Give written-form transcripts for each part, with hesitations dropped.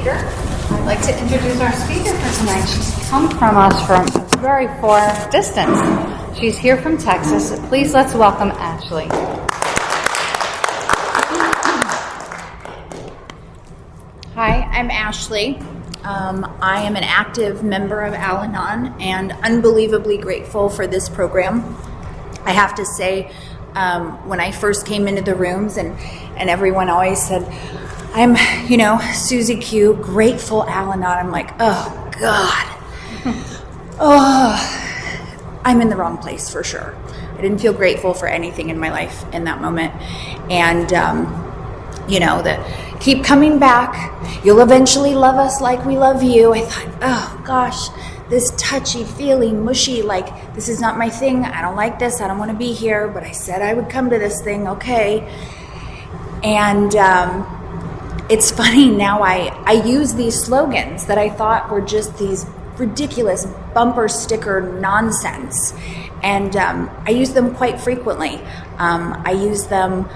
speaker. I'd like to introduce our speaker for tonight. She's come from us from a very far distance. She's here from Texas. Please let's welcome Ashley. Hi, I'm Ashley. I am an active member of Al-Anon and unbelievably grateful for this program. I have to say, when I first came into the rooms and everyone always said, I'm, Susie Q, grateful Al-Anon. I'm like, oh, God. I'm in the wrong place for sure. I didn't feel grateful for anything in my life in that moment. And, keep coming back. You'll eventually love us like we love you. I thought, oh, gosh, this touchy, feely, mushy, like, this is not my thing. I don't like this. I don't want to be here. But I said I would come to this thing. Okay. And it's funny now I use these slogans that I thought were just these ridiculous bumper sticker nonsense. And I use them quite frequently. I use them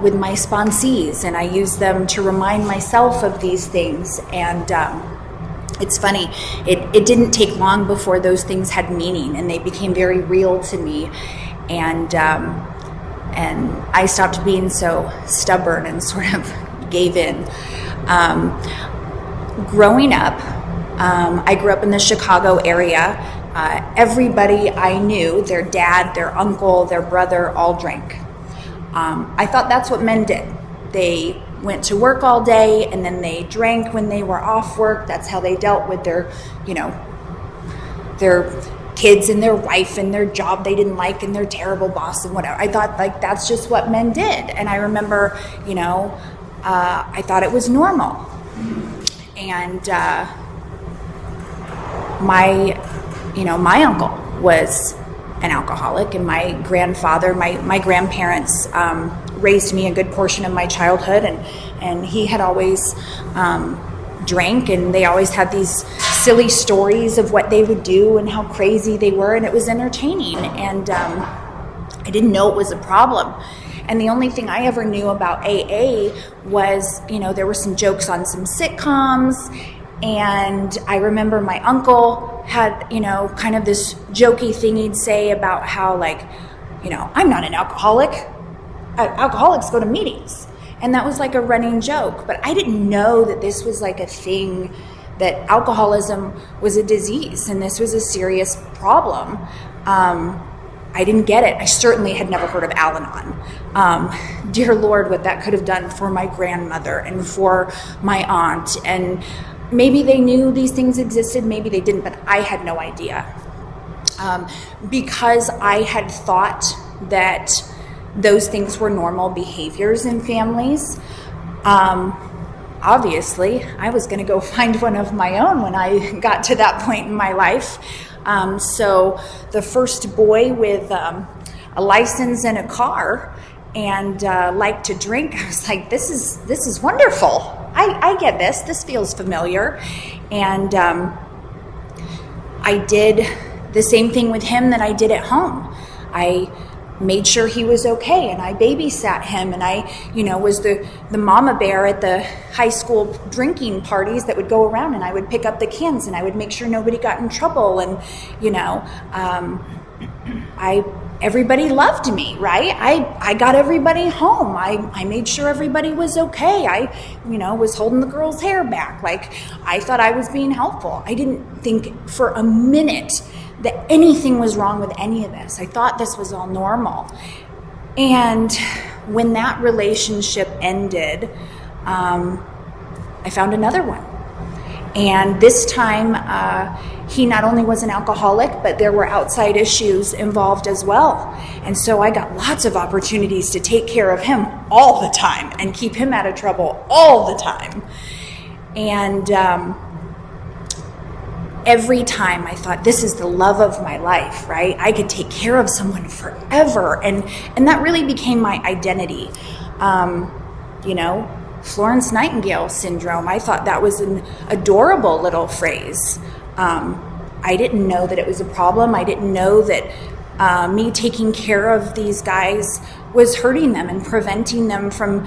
with my sponsees, and I use them to remind myself of these things. And it's funny, it didn't take long before those things had meaning, and they became very real to me. And I stopped being so stubborn and sort of gave in. Growing up, I grew up in the Chicago area. Everybody I knew, their dad, their uncle, their brother, all drank. I thought that's what men did. They went to work all day and then they drank when they were off work. That's how they dealt with their kids and their wife and their job they didn't like and their terrible boss and whatever. I thought that's just what men did. And I remember, I thought it was normal. And my uncle was an alcoholic, and my grandfather, my grandparents raised me a good portion of my childhood, and he had always drank, and they always had these silly stories of what they would do and how crazy they were, and it was entertaining, and I didn't know it was a problem. And the only thing I ever knew about AA was, there were some jokes on some sitcoms. And I remember my uncle had, kind of this jokey thing he'd say about how, I'm not an alcoholic. Alcoholics go to meetings. And that was like a running joke. But I didn't know that this was like a thing, that alcoholism was a disease and this was a serious problem. I didn't get it. I certainly had never heard of Al-Anon. Dear Lord, what that could have done for my grandmother and for my aunt. And maybe they knew these things existed, maybe they didn't, but I had no idea. Because I had thought that those things were normal behaviors in families, obviously I was going to go find one of my own when I got to that point in my life. So the first boy with a license and a car and liked to drink, I was like, this is wonderful. I get this. This feels familiar. And I did the same thing with him that I did at home. I made sure he was okay, and I babysat him, and I, was the mama bear at the high school drinking parties that would go around, and I would pick up the cans, and I would make sure nobody got in trouble, and, everybody loved me, right? I got everybody home. I made sure everybody was okay. I, was holding the girl's hair back. I thought I was being helpful. I didn't think for a minute that anything was wrong with any of this. I thought this was all normal. And when that relationship ended, I found another one. And this time, he not only was an alcoholic, but there were outside issues involved as well. And so I got lots of opportunities to take care of him all the time and keep him out of trouble all the time. And every time I thought, this is the love of my life, right? I could take care of someone forever. And that really became my identity. Florence Nightingale syndrome. I thought that was an adorable little phrase. I didn't know that it was a problem. I didn't know that me taking care of these guys was hurting them and preventing them from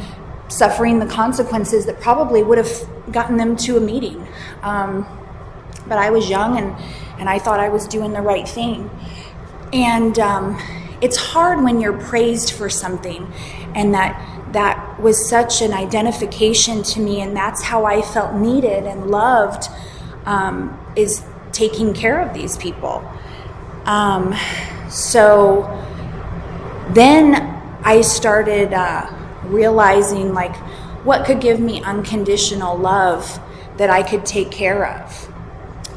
suffering the consequences that probably would have gotten them to a meeting. But I was young, and I thought I was doing the right thing. And it's hard when you're praised for something, and that was such an identification to me, and that's how I felt needed and loved, is taking care of these people. So then I started realizing, like, what could give me unconditional love that I could take care of.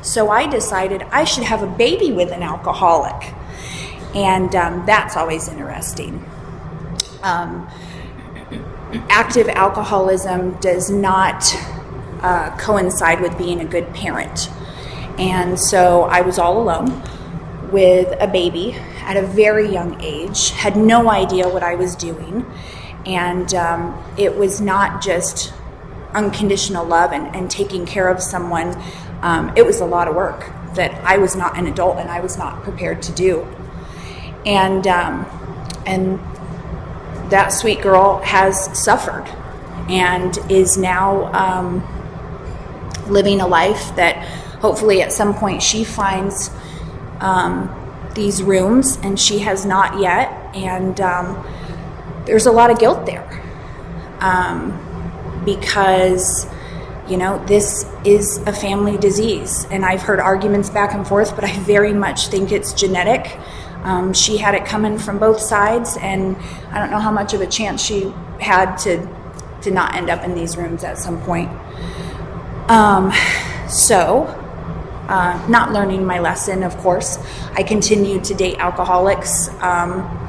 So I decided I should have a baby with an alcoholic. And that's always interesting. Active alcoholism does not coincide with being a good parent. And so I was all alone with a baby at a very young age, had no idea what I was doing. And it was not just unconditional love and taking care of someone. It was a lot of work that I was not an adult and I was not prepared to do. And that sweet girl has suffered and is now living a life that hopefully at some point she finds these rooms, and she has not yet. And there's a lot of guilt there because, you know, this is a family disease. And I've heard arguments back and forth, but I very much think it's genetic. She had it coming from both sides, and I don't know how much of a chance she had to not end up in these rooms at some point. Not learning my lesson, of course, I continued to date alcoholics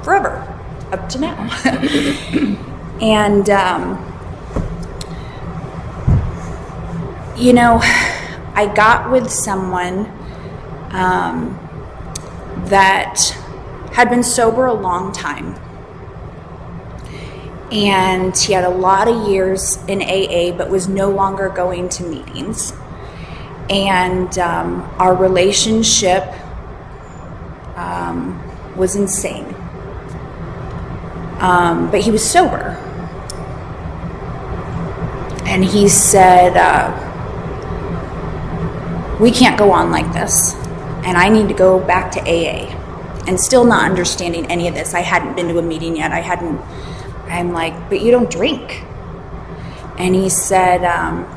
forever, up to now. And, you know, I got with someone that had been sober a long time, and he had a lot of years in AA but was no longer going to meetings, and our relationship was insane, but he was sober. And he said, we can't go on like this, and I need to go back to AA. And still not understanding any of this. I hadn't been to a meeting yet. I'm like, but you don't drink. And he said,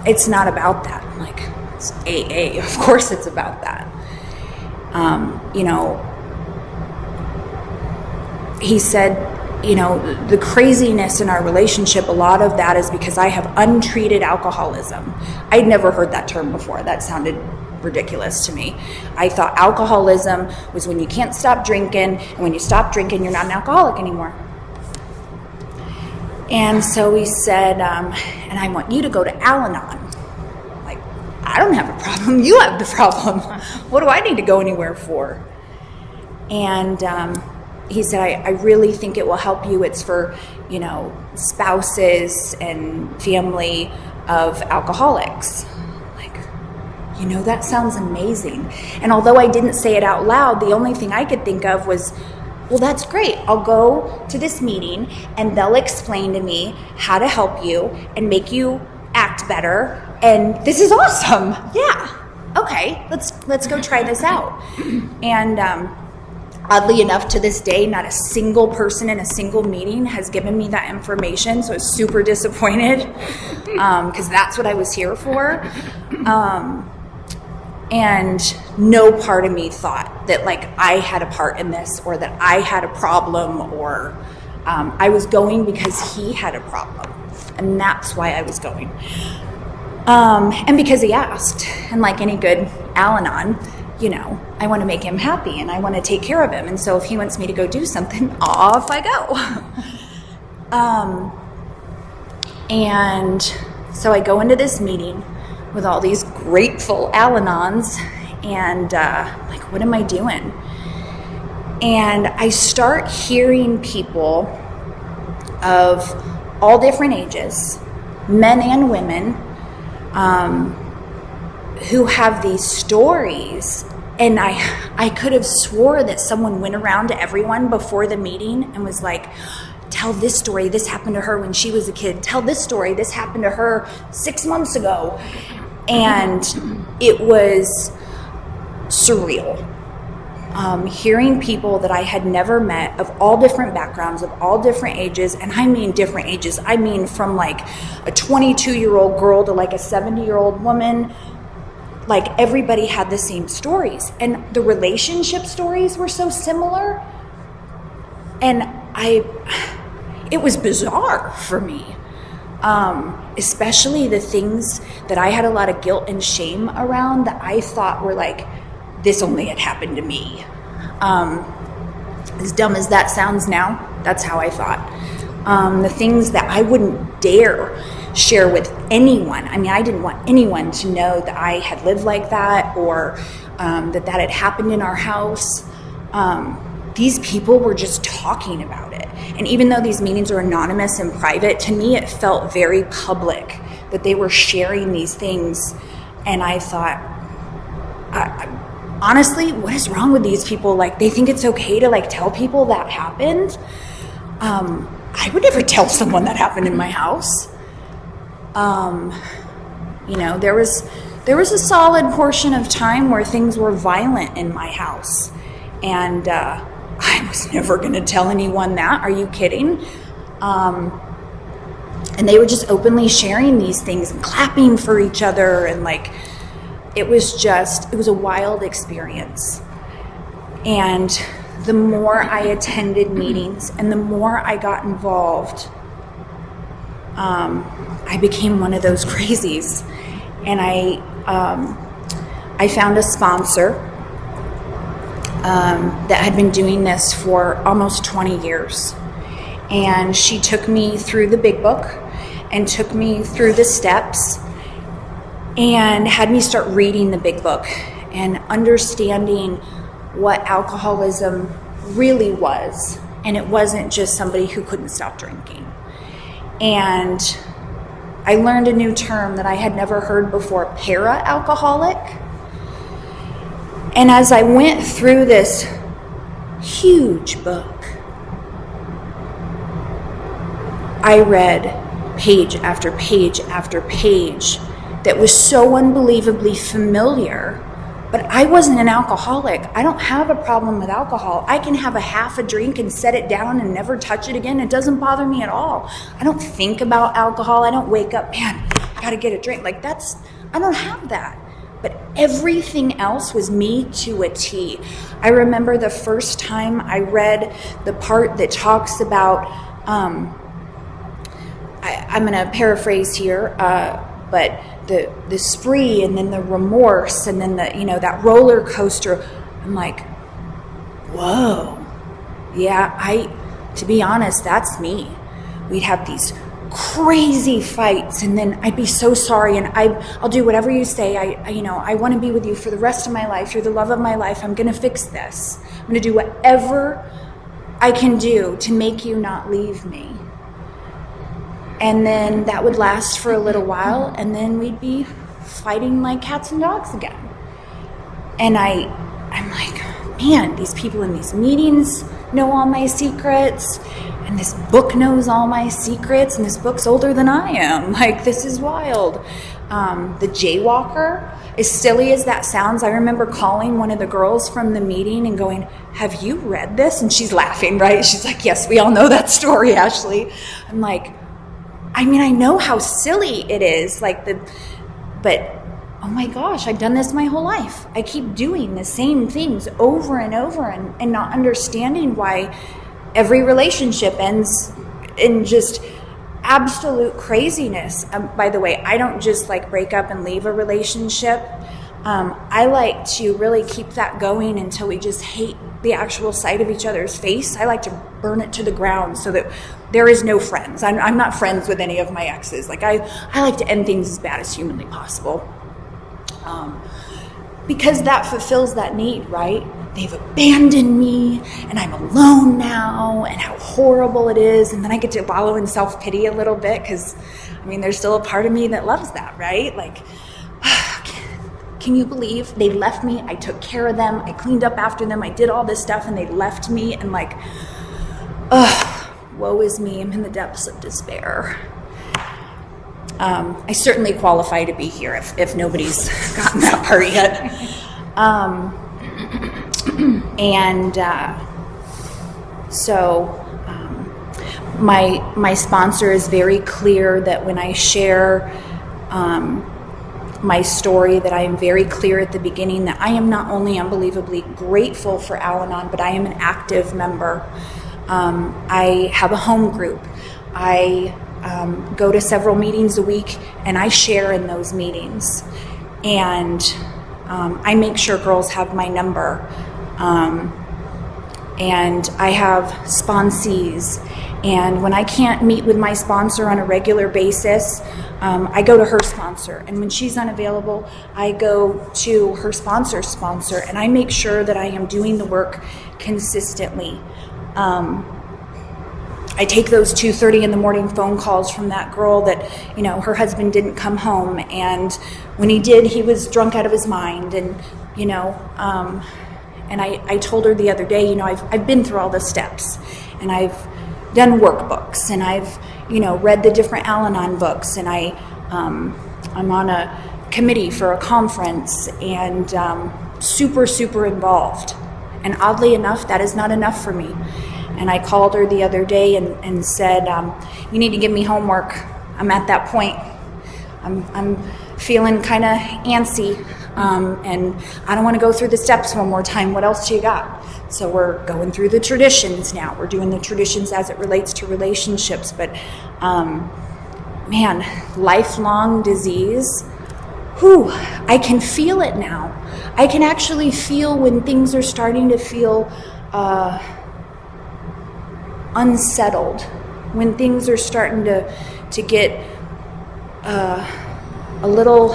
it's not about that. I'm like, it's AA. Of course it's about that. You know, he said, you know, the craziness in our relationship, a lot of that is because I have untreated alcoholism. I'd never heard that term before. That sounded ridiculous to me. I thought alcoholism was when you can't stop drinking, and when you stop drinking, you're not an alcoholic anymore. And so he said, and I want you to go to Al-Anon. Like, I don't have a problem. You have the problem. What do I need to go anywhere for? And he said, I really think it will help you. It's for, you know, spouses and family of alcoholics. You know, that sounds amazing. And although I didn't say it out loud, the only thing I could think of was, well, that's great. I'll go to this meeting and they'll explain to me how to help you and make you act better. And this is awesome. Yeah. Okay, let's go try this out. And oddly enough, to this day, not a single person in a single meeting has given me that information. So I was super disappointed because that's what I was here for. And no part of me thought that, like, I had a part in this or that I had a problem, or I was going because he had a problem, and that's why I was going. And because he asked, and like any good Al-Anon, you know, I want to make him happy and I want to take care of him. And so if he wants me to go do something, off I go. And so I go into this meeting with all these grateful Al-Anons, and like, what am I doing? And I start hearing people of all different ages, men and women, who have these stories. And I could have swore that someone went around to everyone before the meeting and was like, tell this story. This happened to her when she was a kid. Tell this story. This happened to her 6 months ago. And it was surreal. Hearing people that I had never met of all different backgrounds, of all different ages, and I mean different ages. I mean from like a 22-year-old girl to like a 70-year-old woman. Like everybody had the same stories, and the relationship stories were so similar. And it was bizarre for me, especially the things that I had a lot of guilt and shame around that I thought were like, this only had happened to me. As dumb as that sounds now, that's how I thought. The things that I wouldn't dare share with anyone. I mean, I didn't want anyone to know that I had lived like that, or that had happened in our house. These people were just talking about it. And even though these meetings are anonymous and private, to me it felt very public that they were sharing these things. And I thought, honestly, what is wrong with these people? Like, they think it's okay to like tell people that happened. I would never tell someone that happened in my house. There was a solid portion of time where things were violent in my house, and I was never going to tell anyone that. Are you kidding? And they were just openly sharing these things and clapping for each other, and like, it was a wild experience. And the more I attended meetings and the more I got involved, I became one of those crazies. And I found a sponsor that had been doing this for almost 20 years. And she took me through the big book and took me through the steps and had me start reading the big book and understanding what alcoholism really was. And it wasn't just somebody who couldn't stop drinking. And I learned a new term that I had never heard before, para-alcoholic. And as I went through this huge book, I read page after page after page that was so unbelievably familiar. But I wasn't an alcoholic. I don't have a problem with alcohol. I can have a half a drink and set it down and never touch it again. It doesn't bother me at all. I don't think about alcohol. I don't wake up, man, I gotta get a drink. Like, I don't have that. But everything else was me to a T. I remember the first time I read the part that talks about, I'm gonna paraphrase here, but the spree, and then the remorse, and then that roller coaster. I'm like, whoa, yeah, to be honest, that's me. We'd have these crazy fights, and then I'd be so sorry, and I'll do whatever you say. I want to be with you for the rest of my life. You're the love of my life. I'm gonna fix this. I'm gonna do whatever I can do to make you not leave me. And then that would last for a little while, and then we'd be fighting like cats and dogs again. And I'm like, man, these people in these meetings know all my secrets, and this book knows all my secrets, and this book's older than I am. Like, this is wild. The jaywalker, as silly as that sounds, I remember calling one of the girls from the meeting and going, have you read this? And she's laughing, right? She's like, yes, we all know that story, Ashley. I'm like, I mean, I know how silly it is, but oh my gosh, I've done this my whole life. I keep doing the same things over and over, and not understanding why every relationship ends in just absolute craziness. By the way, I don't just like break up and leave a relationship. I like to really keep that going until we just hate the actual sight of each other's face. I like to burn it to the ground so that there is no friends. I'm not friends with any of my exes. Like, I like to end things as bad as humanly possible. Because that fulfills that need, right? They've abandoned me, and I'm alone now, and how horrible it is. And then I get to wallow in self-pity a little bit, because, I mean, there's still a part of me that loves that, right? Like, can you believe they left me? I took care of them. I cleaned up after them. I did all this stuff, and they left me. And like, woe is me, I'm in the depths of despair. I certainly qualify to be here if nobody's gotten that part yet. My sponsor is very clear that when I share my story, that I am very clear at the beginning that I am not only unbelievably grateful for Al-Anon, but I am an active member. I have a home group. I go to several meetings a week, and I share in those meetings. And I make sure girls have my number. And I have sponsees. And when I can't meet with my sponsor on a regular basis, I go to her sponsor. And when she's unavailable, I go to her sponsor's sponsor. And I make sure that I am doing the work consistently. I take those 2:30 in the morning phone calls from that girl that, her husband didn't come home. And when he did, he was drunk out of his mind. And, and I told her the other day, I've been through all the steps. And I've done workbooks. And I've, read the different Al-Anon books. And I'm on a committee for a conference. And super, super involved. And oddly enough, that is not enough for me. And I called her the other day and said, you need to give me homework. I'm at that point. I'm feeling kind of antsy, and I don't want to go through the steps one more time. What else do you got? So we're going through the traditions now. We're doing the traditions as it relates to relationships. But, lifelong disease, I can feel it now. I can actually feel when things are starting to feel unsettled, when things are starting to get a little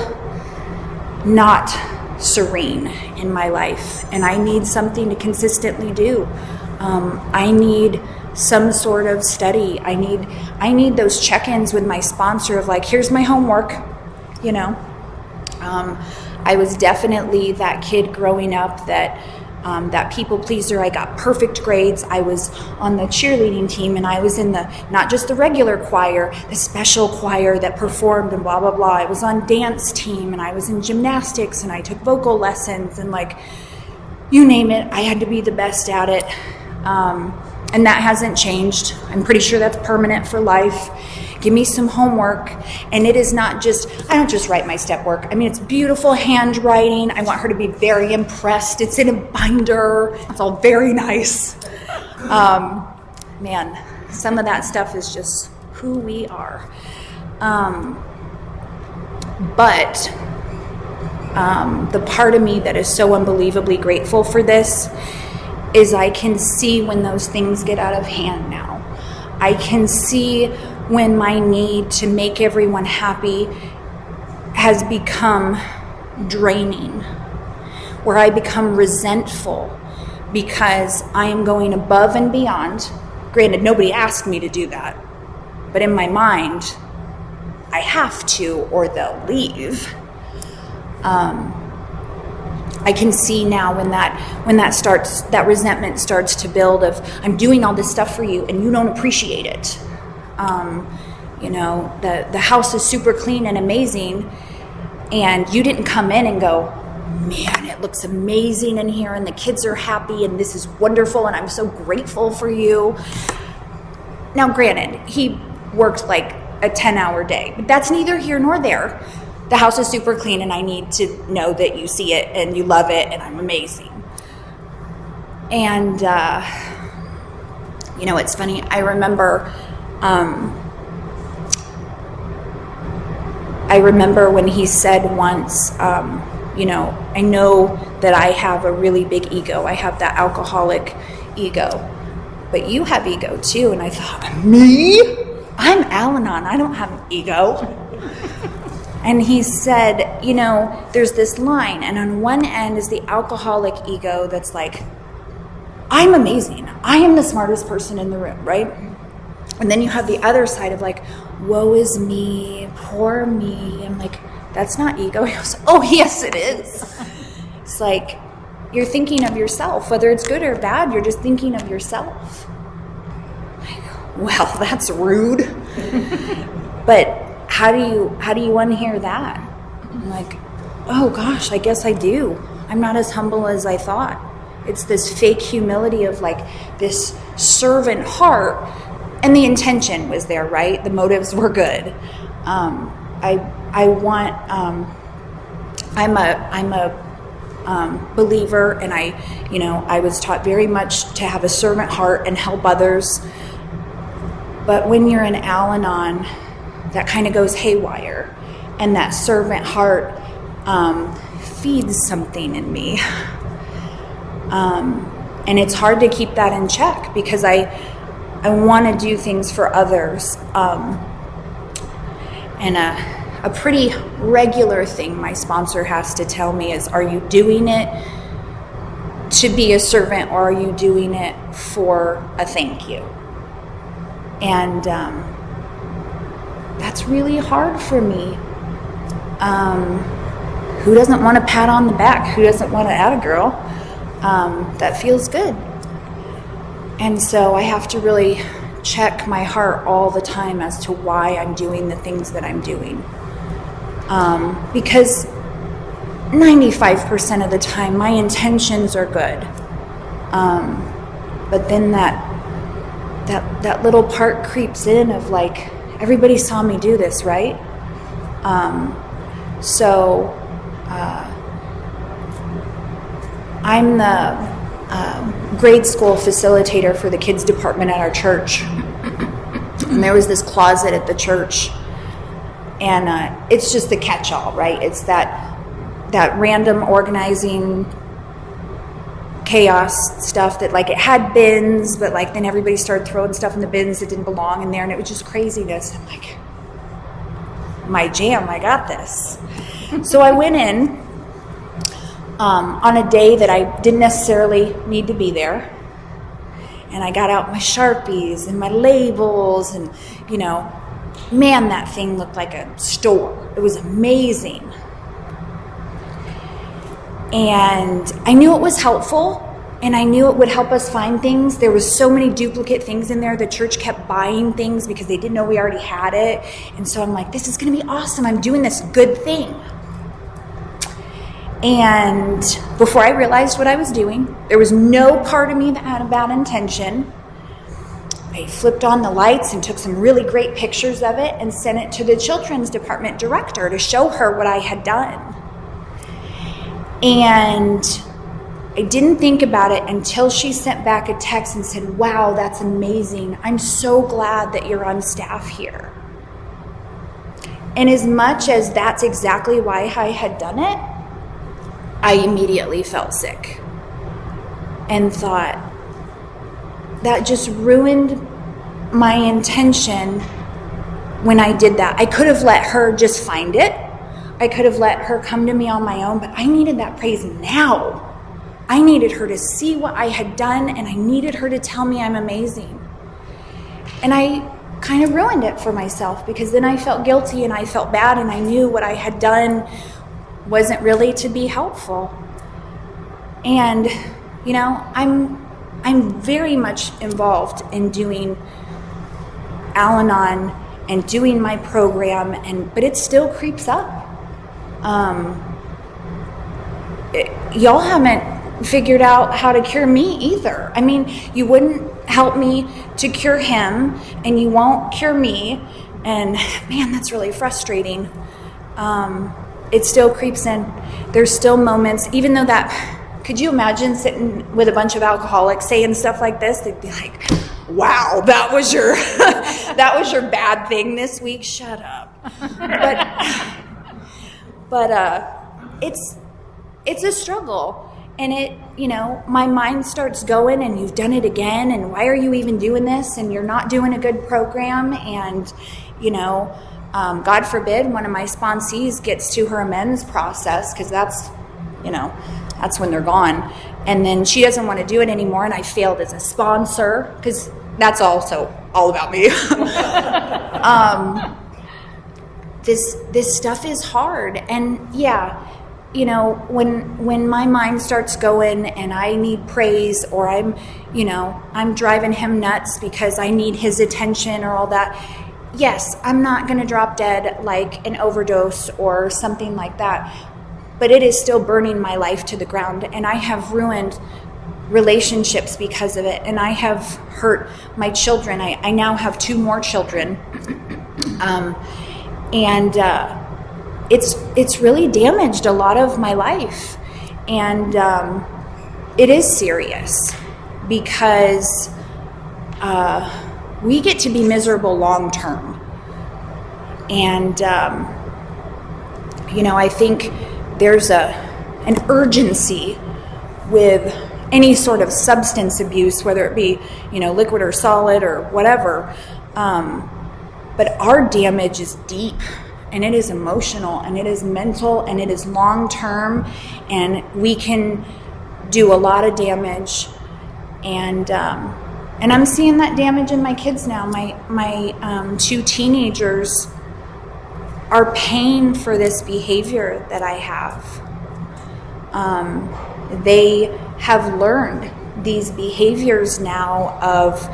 not serene in my life, and I need something to consistently do. I need some sort of study. I need those check-ins with my sponsor of like, here's my homework, I was definitely that kid growing up that people pleaser. I got perfect grades. I was on the cheerleading team, and I was in not just the regular choir, the special choir that performed and blah, blah, blah. I was on dance team, and I was in gymnastics, and I took vocal lessons, and you name it, I had to be the best at it. And that hasn't changed. I'm pretty sure that's permanent for life. Give me some homework. And it is not just, I don't just write my step work. I mean, it's beautiful handwriting. I want her to be very impressed. It's in a binder. It's all very nice. Some of that stuff is just who we are. But the part of me that is so unbelievably grateful for this is I can see when those things get out of hand now. I can see when my need to make everyone happy has become draining, where I become resentful because I am going above and beyond. Granted, nobody asked me to do that, but in my mind, I have to or they'll leave. I can see now when that resentment starts to build of, I'm doing all this stuff for you and you don't appreciate it. The house is super clean and amazing, and you didn't come in and go, man, it looks amazing in here and the kids are happy and this is wonderful and I'm so grateful for you. Now, granted, he worked like a 10-hour day, but that's neither here nor there. The house is super clean and I need to know that you see it and you love it and I'm amazing. And, it's funny. I remember when he said once, I know that I have a really big ego. I have that alcoholic ego, but you have ego too. And I thought, me? I'm Al-Anon. I don't have an ego. And he said, there's this line, and on one end is the alcoholic ego that's like, I'm amazing. I am the smartest person in the room, right? And then you have the other side of like, woe is me, poor me. I'm like, that's not ego. He goes, oh, yes, it is. It's like, you're thinking of yourself. Whether it's good or bad, you're just thinking of yourself. I go, well, that's rude. But how do you unhear that? I'm like, oh gosh, I guess I do. I'm not as humble as I thought. It's this fake humility of like this servant heart, and the intention was there, right? The motives were good. I'm a believer, and I was taught very much to have a servant heart and help others. But when you're in Al-Anon, that kind of goes haywire, and that servant heart feeds something in me. And it's hard to keep that in check because I want to do things for others. And a pretty regular thing my sponsor has to tell me is, are you doing it to be a servant, or are you doing it for a thank you? And that's really hard for me. Who doesn't want a pat on the back? Who doesn't want to add a girl? That feels good. And so I have to really check my heart all the time as to why I'm doing the things that I'm doing. Because 95% of the time my intentions are good. But then that little part creeps in of like, everybody saw me do this, right? So I'm the grade school facilitator for the kids department at our church. And there was this closet at the church, and it's just the catch-all, right? It's that random organizing chaos stuff that, like, it had bins, but like then everybody started throwing stuff in the bins that didn't belong in there, and it was just craziness. I'm like, my jam, I got this. So I went in on a day that I didn't necessarily need to be there, and I got out my Sharpies and my labels, and man, that thing looked like a store. It was amazing. And I knew it was helpful, and I knew it would help us find things. There was so many duplicate things in there. The church kept buying things because they didn't know we already had it. And so I'm like, this is going to be awesome. I'm doing this good thing. And before I realized what I was doing, there was no part of me that had a bad intention. I flipped on the lights and took some really great pictures of it and sent it to the children's department director to show her what I had done. And I didn't think about it until she sent back a text and said, wow, that's amazing. I'm so glad that you're on staff here. And as much as that's exactly why I had done it, I immediately felt sick and thought, that just ruined my intention when I did that. I could have let her just find it. I could have let her come to me on my own, but I needed that praise now. I needed her to see what I had done, and I needed her to tell me I'm amazing. And I kind of ruined it for myself, because then I felt guilty and I felt bad, and I knew what I had done wasn't really to be helpful. And, I'm very much involved in doing Al-Anon and doing my program, but it still creeps up. Y'all haven't figured out how to cure me either. I mean, you wouldn't help me to cure him, and you won't cure me, and man, that's really frustrating. It still creeps in. There's still moments, even though could you imagine sitting with a bunch of alcoholics saying stuff like this? They'd be like, wow, that was your bad thing this week. Shut up. But it's a struggle, and my mind starts going, and you've done it again, and why are you even doing this? And you're not doing a good program, and God forbid one of my sponsees gets to her amends process, because that's when they're gone, and then she doesn't want to do it anymore, and I failed as a sponsor, because that's also all about me. This stuff is hard, and yeah, you know, when my mind starts going and I need praise, or I'm driving him nuts because I need his attention or all that, yes, I'm not going to drop dead like an overdose or something like that, but it is still burning my life to the ground, and I have ruined relationships because of it, and I have hurt my children. I now have 2 more children, and it's really damaged a lot of my life, and it is serious because we get to be miserable long term, and I think there's an urgency with any sort of substance abuse, whether it be liquid or solid or whatever, but our damage is deep, and it is emotional, and it is mental, and it is long term, and we can do a lot of damage, and I'm seeing that damage in my kids now. My 2 teenagers are paying for this behavior that I have. They have learned these behaviors now of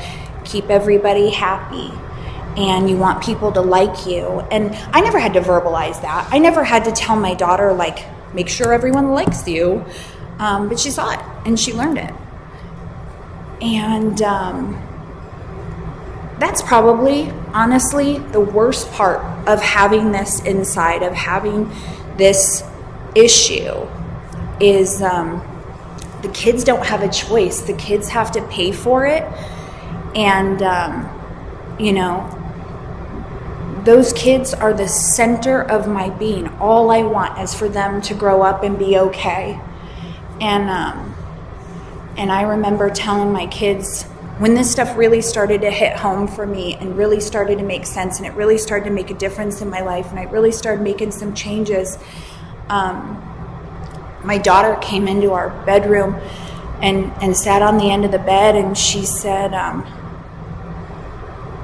keep everybody happy, and you want people to like you. And I never had to verbalize that. I never had to tell my daughter, like, make sure everyone likes you. But she saw it, and she learned it. And that's probably, honestly, the worst part of having this inside, of having this issue, is the kids don't have a choice. The kids have to pay for it. And, those kids are the center of my being. All I want is for them to grow up and be okay. And I remember telling my kids, when this stuff really started to hit home for me and really started to make sense, and it really started to make a difference in my life, and I really started making some changes, my daughter came into our bedroom and sat on the end of the bed, and she said,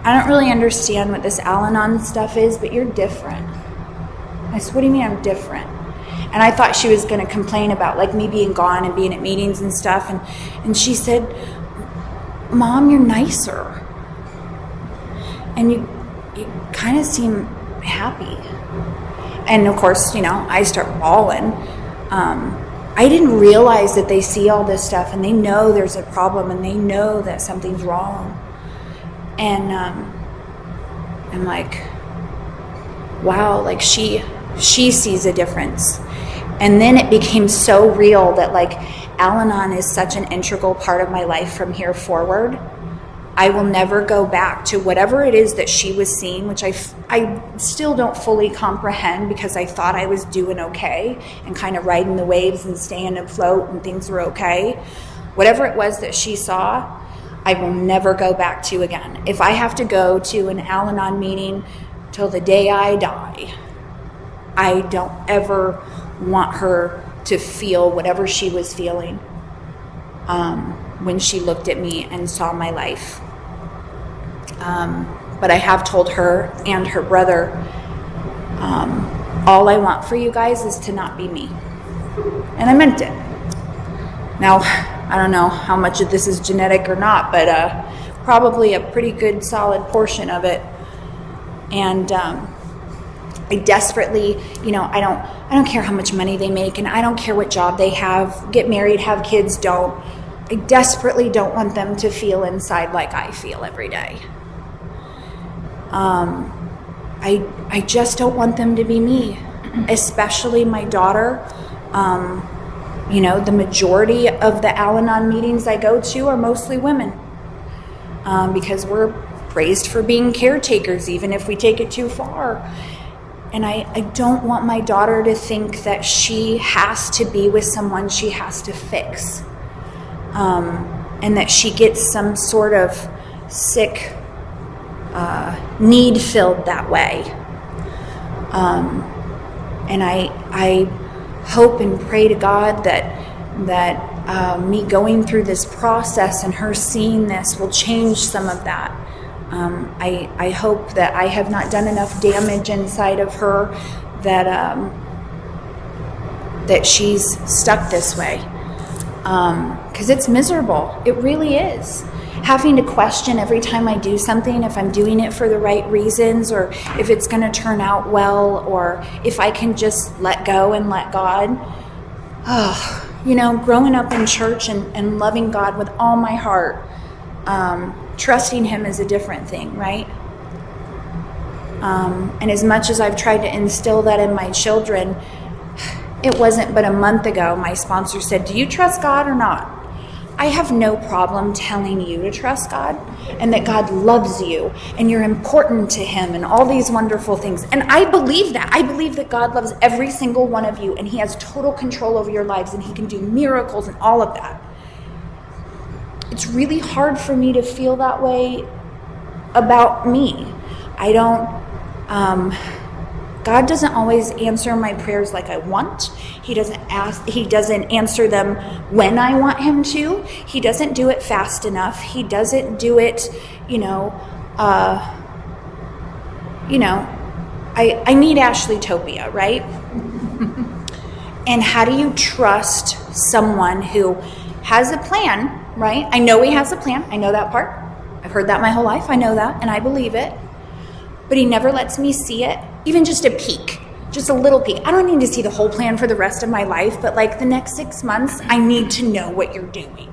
I don't really understand what this Al-Anon stuff is, but you're different. I said, what do you mean I'm different? And I thought she was going to complain about like me being gone and being at meetings and stuff. And she said, Mom, you're nicer. And you kind of seem happy. And of course, I start bawling. I didn't realize that they see all this stuff, and they know there's a problem, and they know that something's wrong. And I'm like, wow, like she sees a difference. And then it became so real that like Al-Anon is such an integral part of my life from here forward. I will never go back to whatever it is that she was seeing, which I still don't fully comprehend, because I thought I was doing okay and kind of riding the waves and staying afloat and things were okay. Whatever it was that she saw, I will never go back to again. If I have to go to an Al-Anon meeting till the day I die, I don't ever want her to feel whatever she was feeling when she looked at me and saw my life. But I have told her and her brother, all I want for you guys is to not be me. And I meant it. Now, I don't know how much of this is genetic or not, but probably a pretty good solid portion of it. And I desperately, I don't care how much money they make, and I don't care what job they have, get married, have kids, don't. I desperately don't want them to feel inside like I feel every day. I just don't want them to be me, especially my daughter. The majority of the Al-Anon meetings I go to are mostly women, because we're praised for being caretakers, even if we take it too far. And I don't want my daughter to think that she has to be with someone she has to fix, and that she gets some sort of sick need filled that way. And I hope and pray to God that me going through this process and her seeing this will change some of that. I hope that I have not done enough damage inside of her, that that she's stuck this way. Because it's miserable. It really is. Having to question every time I do something if I'm doing it for the right reasons, or if it's going to turn out well, or if I can just let go and let God. Growing up in church and loving God with all my heart, trusting Him is a different thing, right? And as much as I've tried to instill that in my children, it wasn't but a month ago my sponsor said, "Do you trust God or not?" I have no problem telling you to trust God and that God loves you and you're important to Him and all these wonderful things. And I believe that. I believe that God loves every single one of you and He has total control over your lives and He can do miracles and all of that. It's really hard for me to feel that way about me. God doesn't always answer my prayers like I want. He doesn't answer them when I want Him to. He doesn't do it fast enough. He doesn't do it, I need Ashley-topia, right? And how do you trust someone who has a plan, right? I know He has a plan. I know that part. I've heard that my whole life. I know that, and I believe it. But He never lets me see it, even just a peek, just a little peek. I don't need to see the whole plan for the rest of my life, but like the next 6 months, I need to know what you're doing.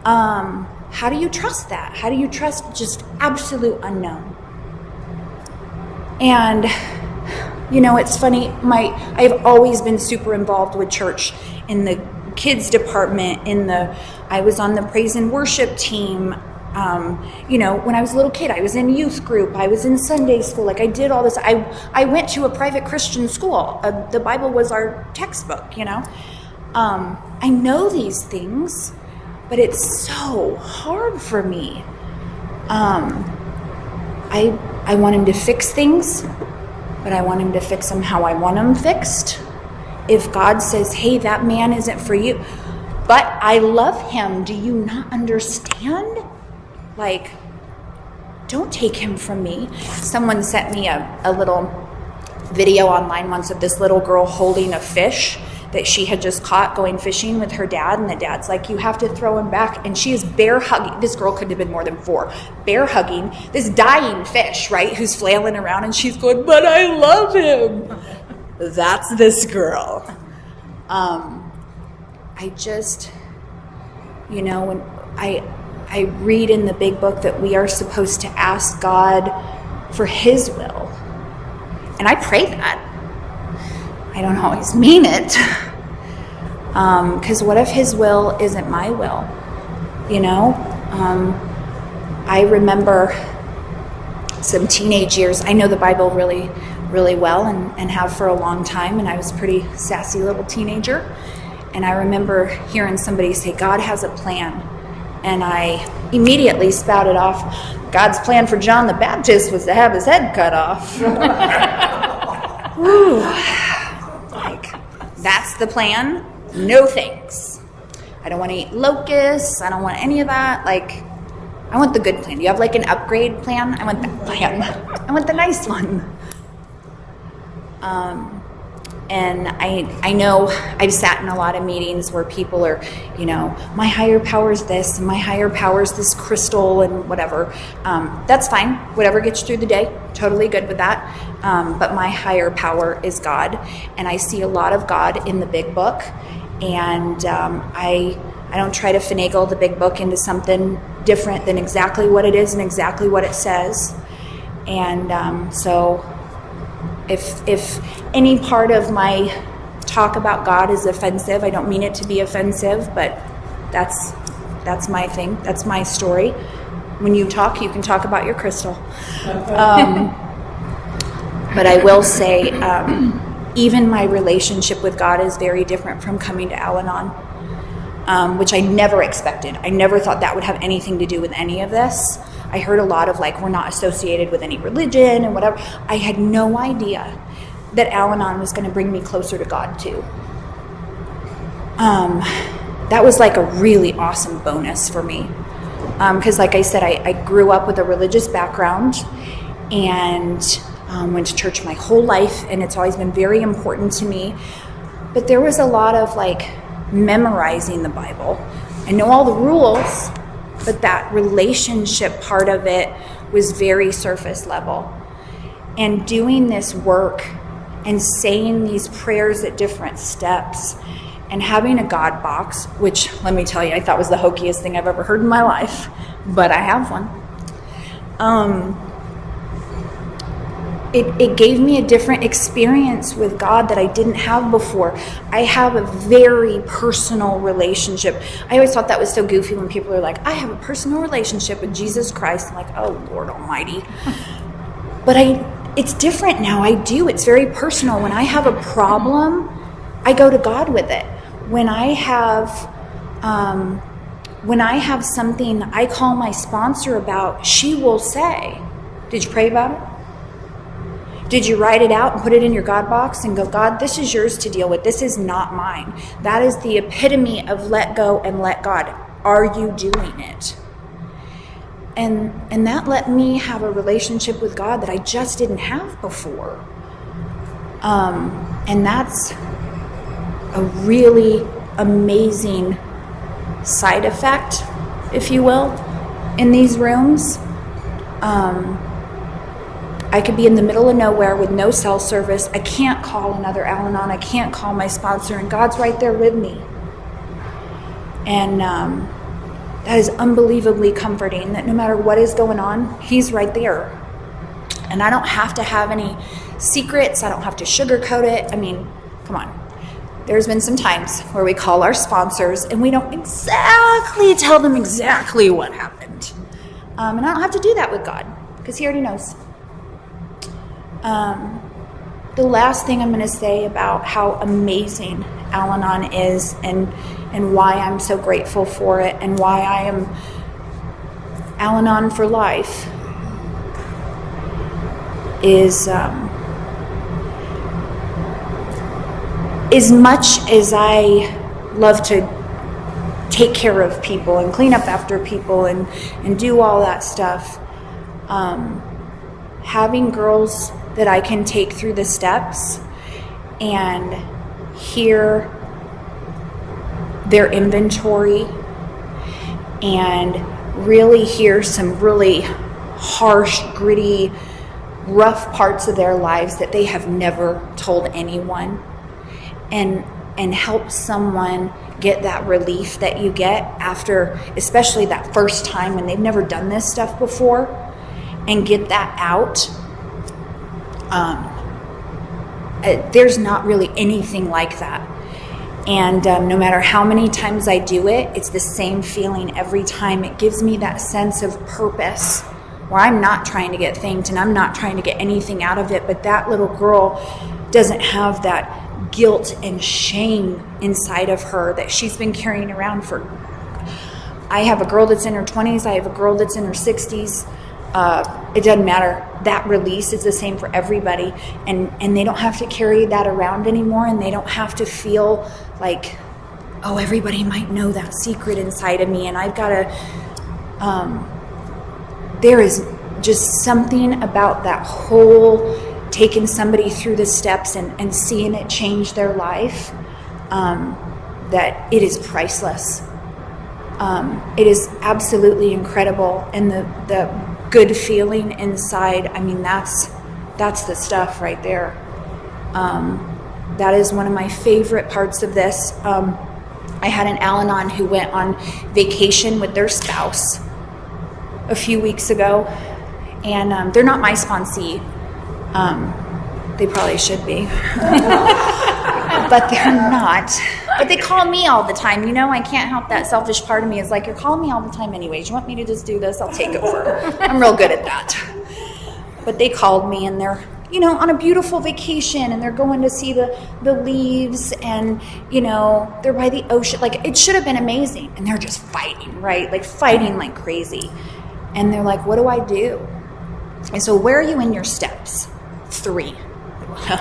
How do you trust that? How do you trust just absolute unknown? And, it's funny, I've always been super involved with church in the kids department, I was on the praise and worship team. When I was a little kid, I was in youth group, I was in Sunday school, I did all this. I went to a private Christian school. The Bible was our textbook, I know these things, but it's so hard for me. I want Him to fix things, but I want Him to fix them how I want them fixed. If God says, "Hey, that man isn't for you," but I love him, do you not understand? Don't take him from me. Someone sent me a little video online once of this little girl holding a fish that she had just caught going fishing with her dad, and the dad's like, "You have to throw him back," and she is bear hugging. This girl could have been more than 4. Bear hugging this dying fish, right, who's flailing around, and she's going, "But I love him." That's this girl. When I read in the big book that we are supposed to ask God for His will. And I pray that. I don't always mean it. Because what if His will isn't my will? I remember some teenage years. I know the Bible really, really well and have for a long time. And I was a pretty sassy little teenager. And I remember hearing somebody say, "God has a plan." And I immediately spouted off, God's plan for John the Baptist was to have his head cut off. Whew. That's the plan? No thanks. I don't want to eat locusts. I don't want any of that. I want the good plan. Do you have an upgrade plan? I want that plan. I want the nice one. And I know I've sat in a lot of meetings where people are, my higher power's this, and my higher power's this crystal and whatever. That's fine. Whatever gets you through the day, totally good with that. But my higher power is God. And I see a lot of God in the big book. And I don't try to finagle the big book into something different than exactly what it is and exactly what it says. And so if any part of my talk about God is offensive, I don't mean it to be offensive, but that's my thing. That's my story. When you talk, you can talk about your crystal. But I will say, even my relationship with God is very different from coming to Al-Anon, which I never expected. I never thought that would have anything to do with any of this. I heard a lot of we're not associated with any religion and whatever. I had no idea that Al-Anon was going to bring me closer to God too. That was a really awesome bonus for me. Because like I said, I grew up with a religious background and went to church my whole life, and it's always been very important to me. But there was a lot of like memorizing the Bible. I know all the rules, but that relationship part of it was very surface level. And doing this work and saying these prayers at different steps and having a God box, which, let me tell you, I thought was the hokiest thing I've ever heard in my life, but I have one. It gave me a different experience with God that I didn't have before. I have a very personal relationship. I always thought that was so goofy when people are like, I have a personal relationship with Jesus Christ. I'm like, oh, Lord Almighty. But it's different now. I do. It's very personal. When I have a problem, I go to God with it. When I have something I call my sponsor about, she will say, did you pray about it? Did you write it out and put it in your God box and go, God, this is yours to deal with. This is not mine. That is the epitome of let go and let God. Are you doing it? And that let me have a relationship with God that I just didn't have before. And that's a really amazing side effect, if you will, in these rooms. I could be in the middle of nowhere with no cell service. I can't call another Al-Anon. I can't call my sponsor, and God's right there with me. And that is unbelievably comforting, that no matter what is going on, He's right there. And I don't have to have any secrets. I don't have to sugarcoat it. I mean, come on. There's been some times where we call our sponsors and we don't exactly tell them exactly what happened. And I don't have to do that with God, because He already knows. The last thing I'm going to say about how amazing Al-Anon is and why I'm so grateful for it and why I am Al-Anon for life is as much as I love to take care of people and clean up after people and do all that stuff, having girls that I can take through the steps and hear their inventory and really hear some really harsh, gritty, rough parts of their lives that they have never told anyone, and help someone get that relief that you get after, especially that first time when they've never done this stuff before, and get that out. There's not really anything like that. And no matter how many times I do it, it's the same feeling every time. It gives me that sense of purpose where I'm not trying to get thanked and I'm not trying to get anything out of it. But that little girl doesn't have that guilt and shame inside of her that she's been carrying around for. I have a girl that's in her 20s. I have a girl that's in her 60s. It doesn't matter. That release is the same for everybody, and they don't have to carry that around anymore, and they don't have to feel like, oh, everybody might know that secret inside of me, and I've got to, there is just something about that whole taking somebody through the steps and seeing it change their life, that it is priceless. It is absolutely incredible, and the good feeling inside, I mean, that's the stuff right there. That is one of my favorite parts of this. I had an Al-Anon who went on vacation with their spouse a few weeks ago, and they're not my sponsee. They probably should be, but they're not. But they call me all the time. You know, I can't help that selfish part of me. Is like, you're calling me all the time anyways. You want me to just do this? I'll take over. I'm real good at that. But they called me, and they're, you know, on a beautiful vacation, and they're going to see the leaves, and, you know, they're by the ocean. Like, it should have been amazing. And they're just fighting, right? Like, fighting like crazy. And they're like, what do I do? And so, where are you in your steps? 3.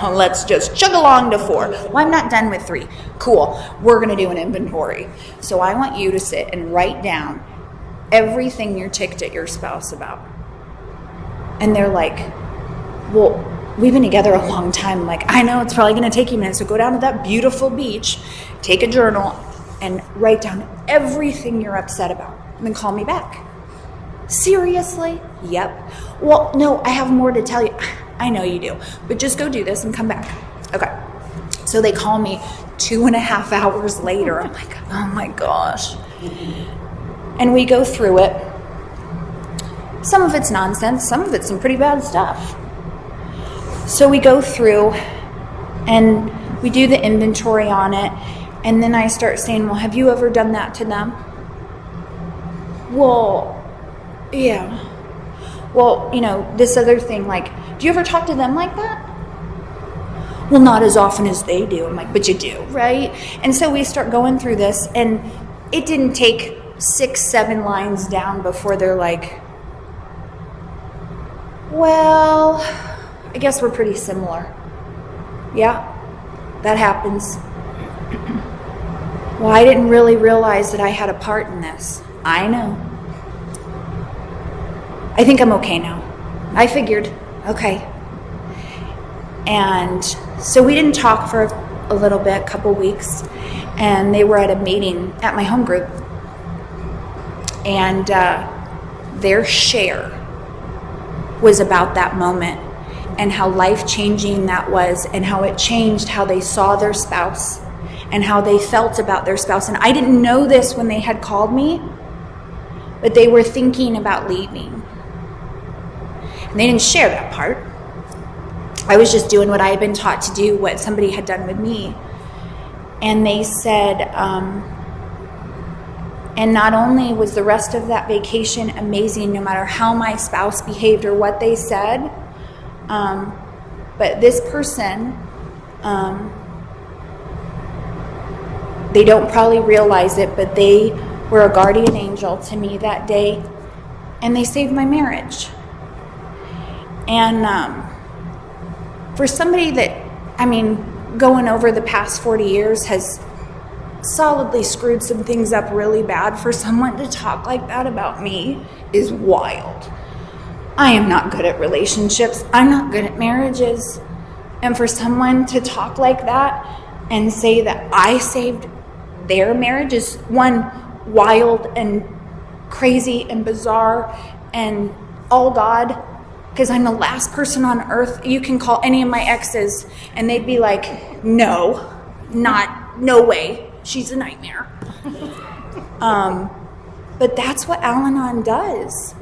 Let's just chug along to 4. Well, I'm not done with 3. Cool. We're going to do an inventory. So I want you to sit and write down everything you're ticked at your spouse about. And they're like, well, we've been together a long time. Like, I know it's probably going to take you minutes, so go down to that beautiful beach, take a journal, and write down everything you're upset about, and then call me back. Seriously? Yep. Well, no, I have more to tell you. I know you do, but just go do this and come back. Okay. So they call me 2.5 hours later. I'm like, oh my gosh. And we go through it. Some of it's nonsense. Some of it's some pretty bad stuff. So we go through and we do the inventory on it. And then I start saying, well, have you ever done that to them? Well, yeah. Well, this other thing, like, do you ever talk to them like that? Well, not as often as they do. I'm like, but you do, right? And so we start going through this, and it didn't take 6-7 lines down before they're like, well, I guess we're pretty similar. Yeah, that happens. Well, I didn't really realize that I had a part in this. I know. I think I'm okay now. I figured, okay. And so we didn't talk for a little bit, a couple weeks, and they were at a meeting at my home group. And their share was about that moment and how life-changing that was, and how it changed how they saw their spouse and how they felt about their spouse. And I didn't know this when they had called me, but they were thinking about leaving. And they didn't share that part. I was just doing what I had been taught to do, what somebody had done with me. And they said, and not only was the rest of that vacation amazing, no matter how my spouse behaved or what they said, but this person, they don't probably realize it, but they were a guardian angel to me that day, and they saved my marriage. And for somebody that, going over the past 40 years has solidly screwed some things up really bad, for someone to talk like that about me is wild. I am not good at relationships. I'm not good at marriages. And for someone to talk like that and say that I saved their marriage is, one, wild and crazy and bizarre and all God, because I'm the last person on earth. You can call any of my exes and they'd be like, no way. She's a nightmare. But that's what Al-Anon does.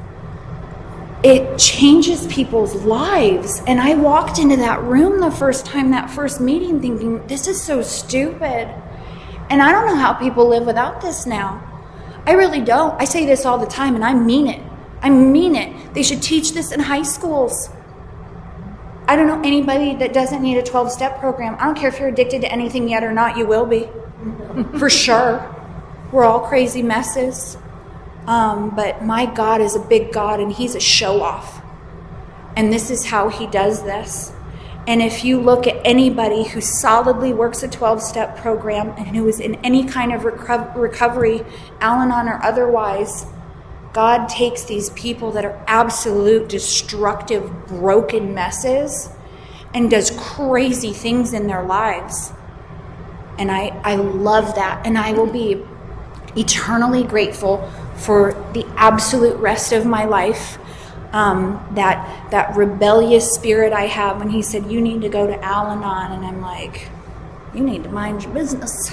It changes people's lives. And I walked into that room the first time, that first meeting, thinking, this is so stupid. And I don't know how people live without this now. I really don't. I say this all the time, and I mean it. I mean it. They should teach this in high schools. I don't know anybody that doesn't need a 12-step program. I don't care if you're addicted to anything yet or not, you will be. For sure. We're all crazy messes. But my God is a big God, and he's a show-off. And this is how he does this. And if you look at anybody who solidly works a 12-step program and who is in any kind of recovery, Al-Anon or otherwise, God takes these people that are absolute destructive, broken messes and does crazy things in their lives. And I love that. And I will be eternally grateful for the absolute rest of my life. That rebellious spirit I have when he said, you need to go to Al-Anon. And I'm like, you need to mind your business.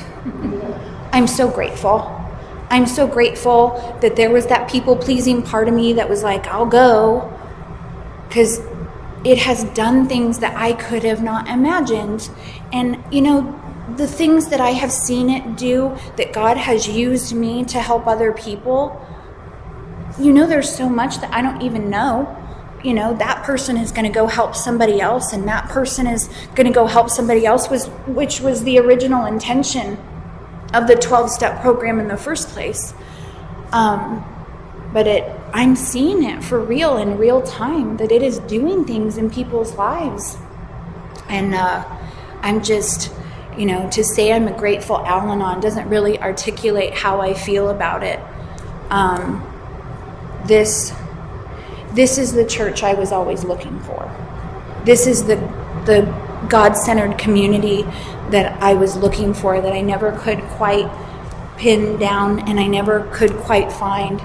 I'm so grateful. I'm so grateful that there was that people-pleasing part of me that was like, I'll go. Because it has done things that I could have not imagined. And, the things that I have seen it do, that God has used me to help other people, there's so much that I don't even know. That person is going to go help somebody else, and that person is going to go help somebody else, which was the original intention of the 12-step program in the first place. But I'm seeing it for real in real time, that it is doing things in people's lives. And I'm just, to say I'm a grateful Al-Anon doesn't really articulate how I feel about it. This is the church I was always looking for. This is the the God-centered community that I was looking for, that I never could quite pin down and I never could quite find.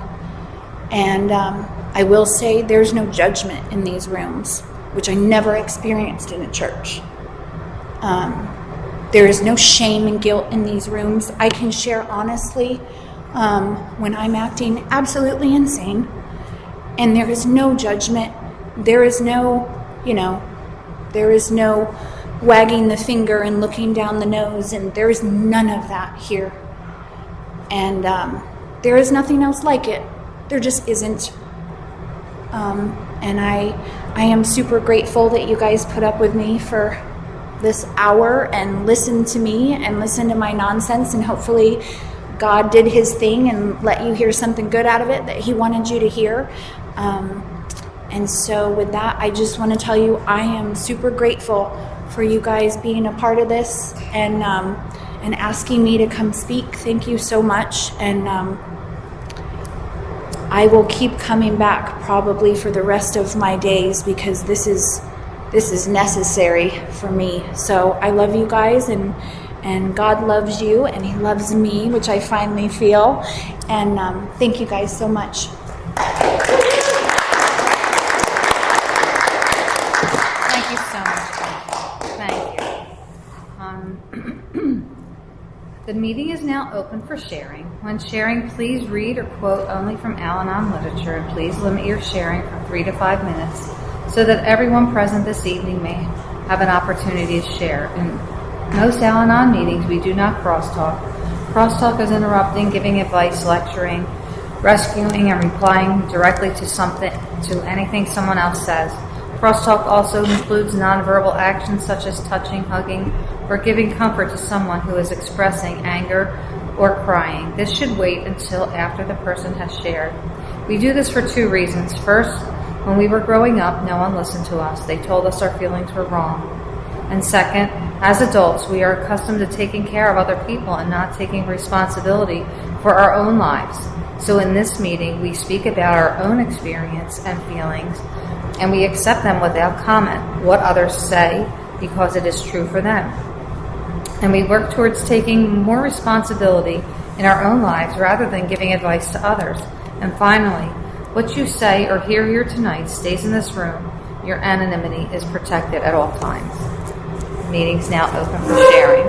And I will say there's no judgment in these rooms, which I never experienced in a church. There is no shame and guilt in these rooms. I can share honestly when I'm acting absolutely insane, and there is no judgment. There is no, there is no wagging the finger and looking down the nose, and there is none of that here. And there is nothing else like it. There just isn't. And I am super grateful that you guys put up with me for this hour and listened to me and listened to my nonsense, and hopefully God did his thing and let you hear something good out of it that he wanted you to hear. And so with that, I just want to tell you I am super grateful for you guys being a part of this and asking me to come speak. Thank you so much. And I will keep coming back probably for the rest of my days, because this is necessary for me. So I love you guys, and God loves you, and he loves me, which I finally feel. And thank you guys so much. Thank you so much. Thank you. The meeting is now open for sharing. When sharing, please read or quote only from Al-Anon literature, and please limit your sharing from 3 to 5 minutes so that everyone present this evening may have an opportunity to share. In most Al-Anon meetings, we do not crosstalk. Crosstalk is interrupting, giving advice, lecturing, rescuing, and replying directly to anything someone else says. Crosstalk also includes nonverbal actions such as touching, hugging, or giving comfort to someone who is expressing anger or crying. This should wait until after the person has shared. We do this for 2 reasons. First, when we were growing up, no one listened to us. They told us our feelings were wrong. And second, as adults, we are accustomed to taking care of other people and not taking responsibility for our own lives. So in this meeting, we speak about our own experience and feelings, and we accept them without comment, what others say, because it is true for them. And we work towards taking more responsibility in our own lives rather than giving advice to others. And finally, what you say or hear here tonight stays in this room. Your anonymity is protected at all times. The meeting's now open for sharing.